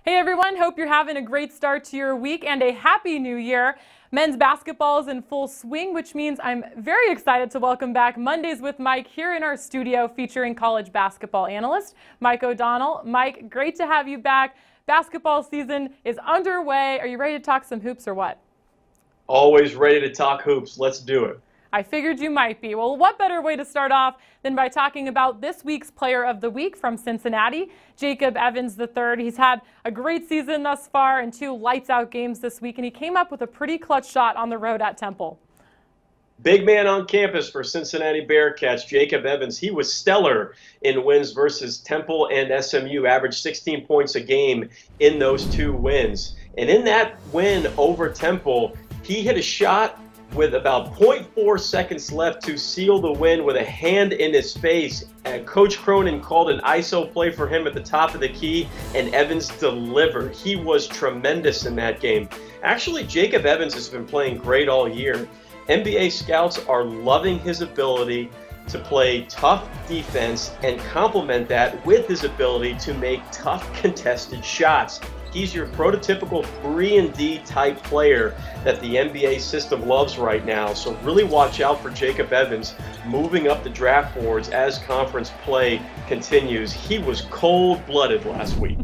Hey everyone, hope you're having a great start to your week and a happy new year. Men's basketball is in full swing, which means I'm very excited to welcome back Mondays with Mike here in our studio featuring college basketball analyst Mike O'Donnell. Mike, great to have you back. Basketball season is underway. Are you ready to talk some hoops or what? Always ready to talk hoops. Let's do it. I figured you might be. Well, what better way to start off than by talking about this week's Player of the Week from Cincinnati, Jacob Evans III. He's had a great season thus far and 2 lights-out games this week, and he came up with a pretty clutch shot on the road at Temple. Big man on campus for Cincinnati Bearcats, Jacob Evans. He was stellar in wins versus Temple and SMU, averaged 16 points a game in those 2 wins. And in that win over Temple, he hit a shot with about 0.4 seconds left to seal the win with a hand in his face. Coach Cronin called an ISO play for him at the top of the key, and Evans delivered. He was tremendous in that game. Actually, Jacob Evans has been playing great all year. NBA scouts are loving his ability to play tough defense and complement that with his ability to make tough contested shots. He's your prototypical 3-and-D type player that the NBA system loves right now. So really watch out for Jacob Evans moving up the draft boards as conference play continues. He was cold-blooded last week.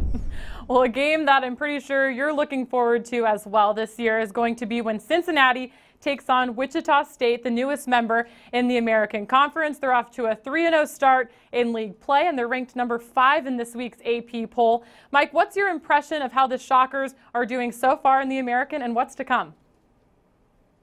Well, a game that I'm pretty sure you're looking forward to as well this year is going to be when Cincinnati takes on Wichita State, the newest member in the American Conference. They're off to a 3-0 start in league play, and they're ranked number 5 in this week's AP poll. Mike, what's your impression of how the Shockers are doing so far in the American and what's to come?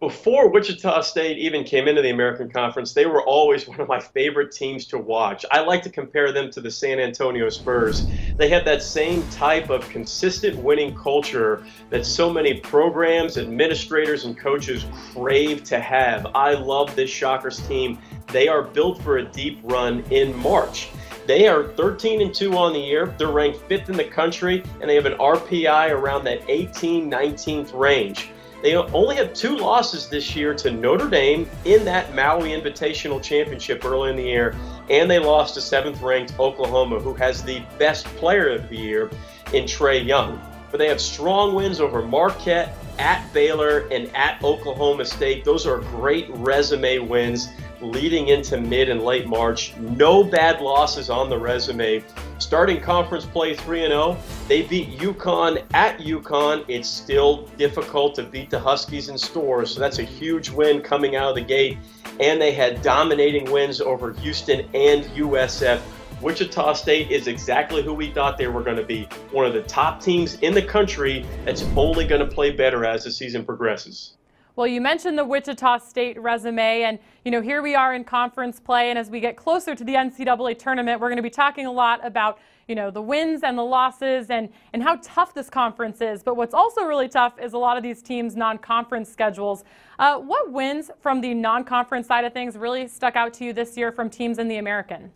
Before Wichita State even came into the American Conference, they were always one of my favorite teams to watch. I like to compare them to the San Antonio Spurs. They had that same type of consistent winning culture that so many programs, administrators, and coaches crave to have. I love this Shockers team. They are built for a deep run in March. They are 13-2 on the year. They're ranked 5th in the country, and they have an RPI around that 18th-19th range. They only have 2 losses this year to Notre Dame in that Maui Invitational Championship early in the year, and they lost to 7th-ranked Oklahoma, who has the best player of the year in Trae Young. But they have strong wins over Marquette, at Baylor, and at Oklahoma State. Those are great resume wins leading into mid and late March. No bad losses on the resume. Starting conference play 3-0. They beat UConn at UConn. It's still difficult to beat the Huskies in stores, so that's a huge win coming out of the gate. And they had dominating wins over Houston and USF. Wichita State is exactly who we thought they were going to be. One of the top teams in the country that's only going to play better as the season progresses. Well, you mentioned the Wichita State resume, and here we are in conference play, and as we get closer to the NCAA tournament, we're going to be talking a lot about the wins and the losses and how tough this conference is. But what's also really tough is a lot of these teams' non-conference schedules. What wins from the non-conference side of things really stuck out to you this year from teams in the American?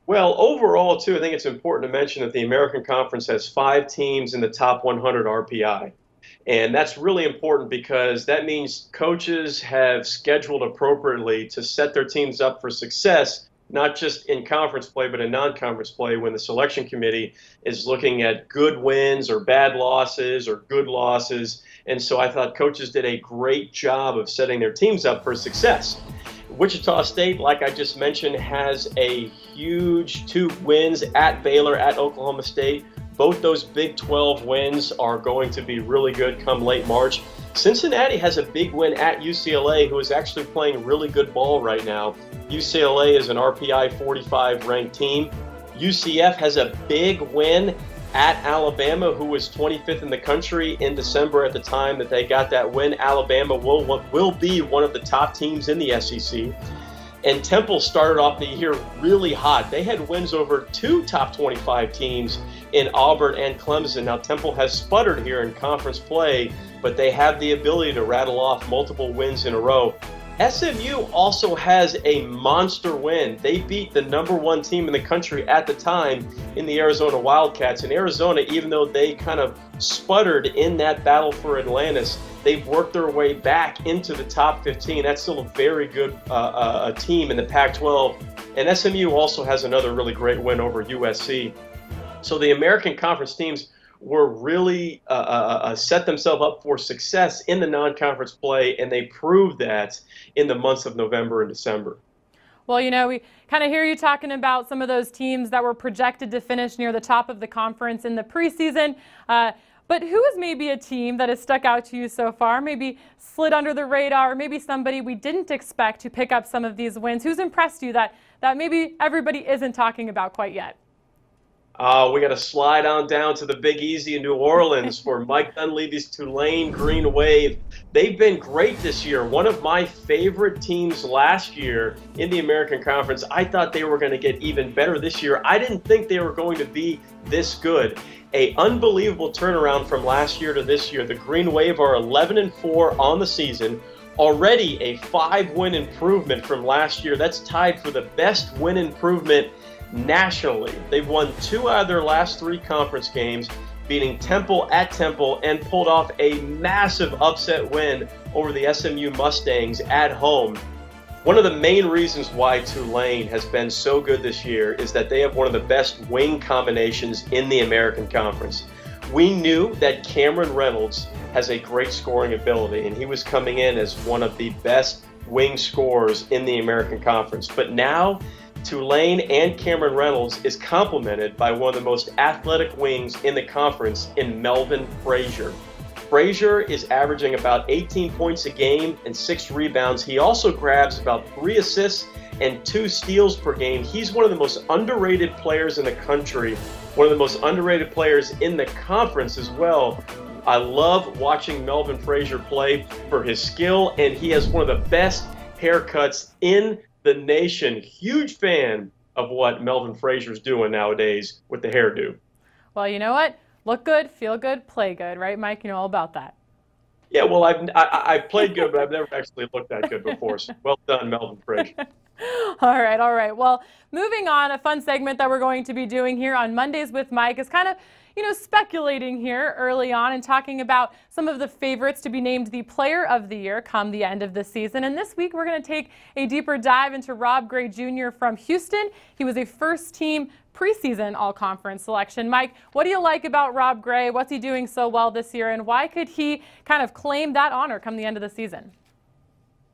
Well, overall, too, I think it's important to mention that the American Conference has 5 teams in the top 100 RPI. And that's really important because that means coaches have scheduled appropriately to set their teams up for success, not just in conference play, but in non-conference play when the selection committee is looking at good wins or bad losses or good losses. And so I thought coaches did a great job of setting their teams up for success. Wichita State, like I just mentioned, has a huge 2 wins at Baylor, at Oklahoma State. Both those Big 12 wins are going to be really good come late March. Cincinnati has a big win at UCLA, who is actually playing really good ball right now. UCLA is an RPI 45 ranked team. UCF has a big win at Alabama, who was 25th in the country in December at the time that they got that win. Alabama will be one of the top teams in the SEC. And Temple started off the year really hot. They had wins over 2 top 25 teams in Auburn and Clemson. Now, Temple has sputtered here in conference play, but they have the ability to rattle off multiple wins in a row. SMU also has a monster win. They beat the #1 team in the country at the time in the Arizona Wildcats. And Arizona, even though they kind of sputtered in that battle for Atlantis, they've worked their way back into the top 15. That's still a very good team in the Pac-12. And SMU also has another really great win over USC. So the American Conference teams were really set themselves up for success in the non-conference play, and they proved that in the months of November and December. Well, we kind of hear you talking about some of those teams that were projected to finish near the top of the conference in the preseason. But who is maybe a team that has stuck out to you so far, maybe slid under the radar, or maybe somebody we didn't expect to pick up some of these wins? Who's impressed you that maybe everybody isn't talking about quite yet? We got to slide on down to the Big Easy in New Orleans for Mike Dunleavy's Tulane Green Wave. They've been great this year. One of my favorite teams last year in the American Conference. I thought they were going to get even better this year. I didn't think they were going to be this good. An unbelievable turnaround from last year to this year. The Green Wave are 11-4 on the season. Already a 5-win improvement from last year. That's tied for the best win improvement nationally. They've won 2 out of their last 3 conference games, beating Temple at Temple, and pulled off a massive upset win over the SMU Mustangs at home. One of the main reasons why Tulane has been so good this year is that they have one of the best wing combinations in the American Conference. We knew that Cameron Reynolds has a great scoring ability, and he was coming in as one of the best wing scorers in the American Conference. But now Tulane and Cameron Reynolds is complemented by one of the most athletic wings in the conference in Melvin Frazier. Frazier is averaging about 18 points a game and 6 rebounds. He also grabs about 3 assists and 2 steals per game. He's one of the most underrated players in the country, one of the most underrated players in the conference as well. I love watching Melvin Frazier play for his skill, and he has one of the best haircuts in the nation. Huge fan of what Melvin Frazier's doing nowadays with the hairdo. Well, you know what? Look good, feel good, play good, right, Mike? You know all about that. Yeah, well, I've played good, but I've never actually looked that good before. So well done, Melvin Frazier. All right, all right. Well, moving on, a fun segment that we're going to be doing here on Mondays with Mike is kind of speculating here early on and talking about some of the favorites to be named the Player of the Year come the end of the season. And this week, we're going to take a deeper dive into Rob Gray Jr. from Houston. He was a first-team preseason all-conference selection. Mike, what do you like about Rob Gray? What's he doing so well this year? And why could he kind of claim that honor come the end of the season?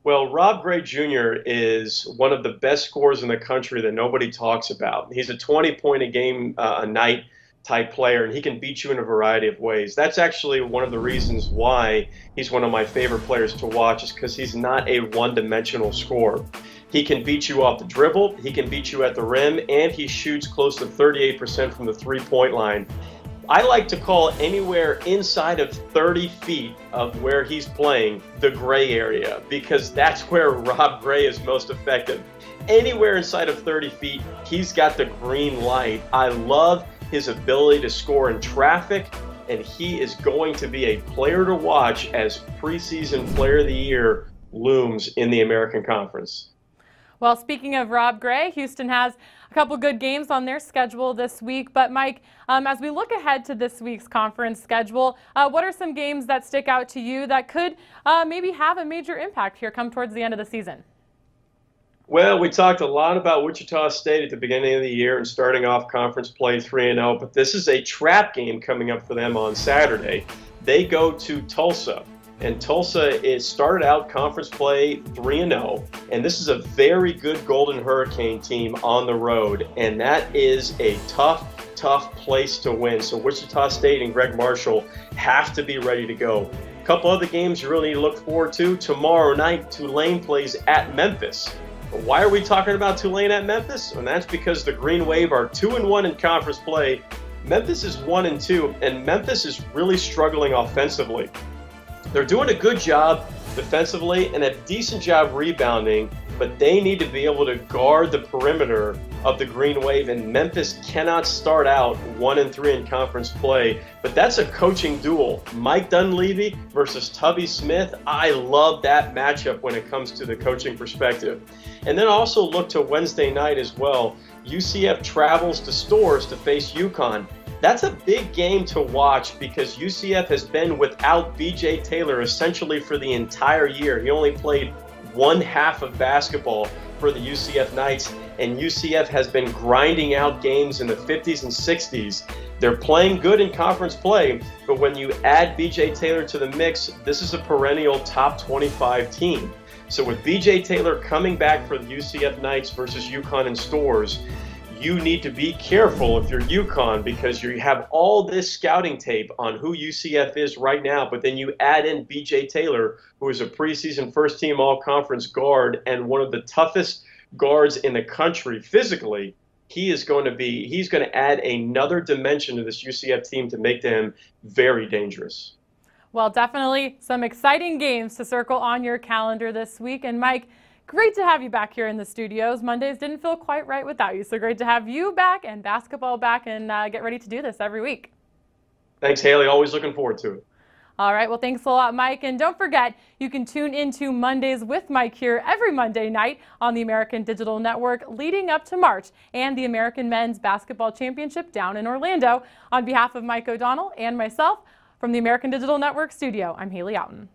Well, Rob Gray Jr. is one of the best scorers in the country that nobody talks about. He's a 20-point-a-game a night type player, and he can beat you in a variety of ways. That's actually one of the reasons why he's one of my favorite players to watch, is because he's not a one-dimensional scorer. He can beat you off the dribble, he can beat you at the rim, and he shoots close to 38% from the three-point line. I like to call anywhere inside of 30 feet of where he's playing the gray area, because that's where Rob Gray is most effective. Anywhere inside of 30 feet, he's got the green light. I love his ability to score in traffic, and he is going to be a player to watch as preseason Player of the Year looms in the American Conference. Well, speaking of Rob Gray, Houston has a couple good games on their schedule this week. But Mike, as we look ahead to this week's conference schedule, what are some games that stick out to you that could maybe have a major impact here come towards the end of the season? Well, we talked a lot about Wichita State at the beginning of the year and starting off conference play 3-0, but this is a trap game coming up for them on Saturday. They go to Tulsa, and Tulsa is started out conference play 3-0, and this is a very good Golden Hurricane team on the road, and that is a tough place to win. So Wichita State and Greg Marshall have to be ready to go. A couple other games you really need to look forward to. Tomorrow night, Tulane plays at Memphis. Why are we talking about Tulane at Memphis? And that's because the Green Wave are 2-1 in conference play. Memphis is 1-2, and Memphis is really struggling offensively. They're doing a good job defensively and a decent job rebounding, but they need to be able to guard the perimeter of the Green Wave, and Memphis cannot start out 1-3 in conference play. But that's a coaching duel. Mike Dunleavy versus Tubby Smith. I love that matchup when it comes to the coaching perspective. And then also look to Wednesday night as well. UCF travels to Storrs to face UConn. That's a big game to watch because UCF has been without B.J. Taylor essentially for the entire year. He only played one half of basketball for the UCF Knights. and UCF has been grinding out games in the 50s and 60s. They're playing good in conference play, but when you add B.J. Taylor to the mix, this is a perennial top 25 team. So with B.J. Taylor coming back for the UCF Knights versus UConn in Stores, you need to be careful if you're UConn, because you have all this scouting tape on who UCF is right now, but then you add in B.J. Taylor, who is a preseason first-team all-conference guard and one of the toughest guards in the country physically. He's going to add another dimension to this UCF team to make them very dangerous. Well, definitely some exciting games to circle on your calendar this week. And Mike, great to have you back here in the studios. Mondays didn't feel quite right without you, so great to have you back and basketball back, and get ready to do this every week. Thanks, Haley. Always looking forward to it. All right, well, thanks a lot, Mike. And don't forget, you can tune into Mondays with Mike here every Monday night on the American Digital Network leading up to March and the American Men's Basketball Championship down in Orlando. On behalf of Mike O'Donnell and myself from the American Digital Network studio, I'm Haley Outen.